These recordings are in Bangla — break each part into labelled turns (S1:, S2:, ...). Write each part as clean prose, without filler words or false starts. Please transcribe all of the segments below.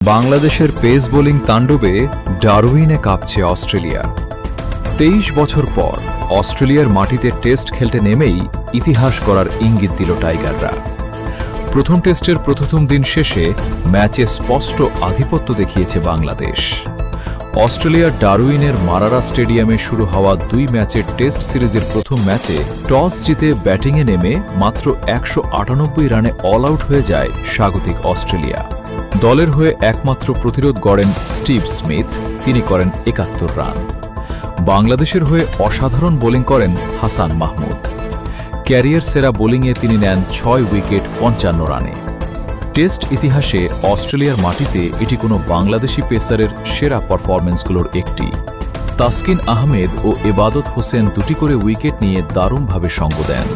S1: বাংলাদেশের পেস বোলিং তাণ্ডবে ডারউইনে কাঁপছে অস্ট্রেলিয়া। ২৩ বছর পর অস্ট্রেলিয়ার মাটিতে টেস্ট খেলতে নেমেই ইতিহাস করার ইঙ্গিত দিল টাইগাররা। প্রথম টেস্টের প্রথম দিন শেষে ম্যাচে স্পষ্ট আধিপত্য দেখিয়েছে বাংলাদেশ। অস্ট্রেলিয়ার ডারউইনের মারারা স্টেডিয়ামে শুরু হওয়া ২ ম্যাচের টেস্ট সিরিজের প্রথম ম্যাচে টস জিতে ব্যাটিংয়ে নেমে মাত্র ১৯৮ রানে অল আউট হয়ে যায় স্বাগতিক অস্ট্রেলিয়া। দলের হয়ে একমাত্র প্রতিরোধ গড়েন স্টিভ স্মিথ, তিনি করেন ৭১ রান। বাংলাদেশের হয়ে অসাধারণ বোলিং করেন হাসান মাহমুদ। ক্যারিয়ার সেরা বোলিংয়ে তিনি নেন ৬ উইকেট ৫৫ রানে। টেস্ট ইতিহাসে অস্ট্রেলিয়ার মাটিতে এটি কোনো বাংলাদেশি পেসারের সেরা পারফরম্যান্সগুলোর একটি। তাসকিন আহমেদ ও এবাদত হোসেন দুটি করে উইকেট নিয়ে দারুণভাবে সঙ্গ দেন।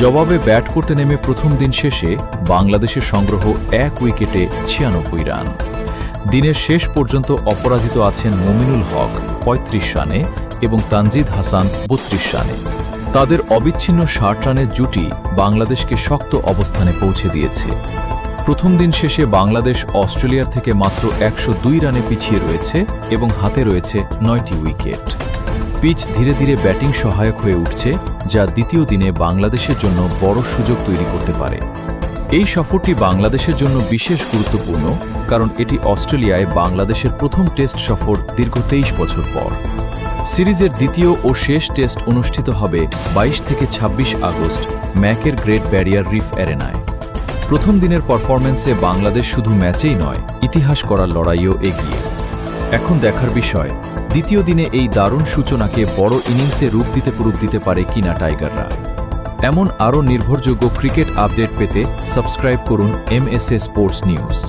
S1: জবাবে ব্যাট করতে নেমে প্রথম দিন শেষে বাংলাদেশের সংগ্রহ ১ উইকেটে ৯৬ রান। দিনের শেষ পর্যন্ত অপরাজিত আছেন মমিনুল হক ৩৫ রানে এবং তানজিদ হাসান ৩২ রানে। তাদের অবিচ্ছিন্ন ৬০ রানের জুটি বাংলাদেশকে শক্ত অবস্থানে পৌঁছে দিয়েছে। প্রথম দিন শেষে বাংলাদেশ অস্ট্রেলিয়ার থেকে মাত্র ১০২ রানে পিছিয়ে রয়েছে এবং হাতে রয়েছে ৯টি উইকেট। পিচ ধীরে ধীরে ব্যাটিং সহায়ক হয়ে উঠছে, যা দ্বিতীয় দিনে বাংলাদেশের জন্য বড় সুযোগ তৈরি করতে পারে। এই সফরটি বাংলাদেশের জন্য বিশেষ গুরুত্বপূর্ণ, কারণ এটি অস্ট্রেলিয়ায় বাংলাদেশের প্রথম টেস্ট সফর দীর্ঘ ২৩ বছর পর। সিরিজের দ্বিতীয় ও শেষ টেস্ট অনুষ্ঠিত হবে ২২ থেকে ২৬ আগস্ট ম্যাকের গ্রেট ব্যারিয়ার রিফ অ্যারেনায়। প্রথম দিনের পারফরম্যান্সে বাংলাদেশ শুধু ম্যাচেই নয়, ইতিহাস করার লড়াইও এগিয়ে। এখন দেখার বিষয়, দ্বিতীয় দিনে এই দারুণ সূচনাকে বড় ইনিংসে রূপ দিতে পারে কিনা টাইগাররা। এমন আরও নির্ভরযোগ্য ক্রিকেট আপডেট পেতে সাবস্ক্রাইব করুন MSA স্পোর্টস নিউজ।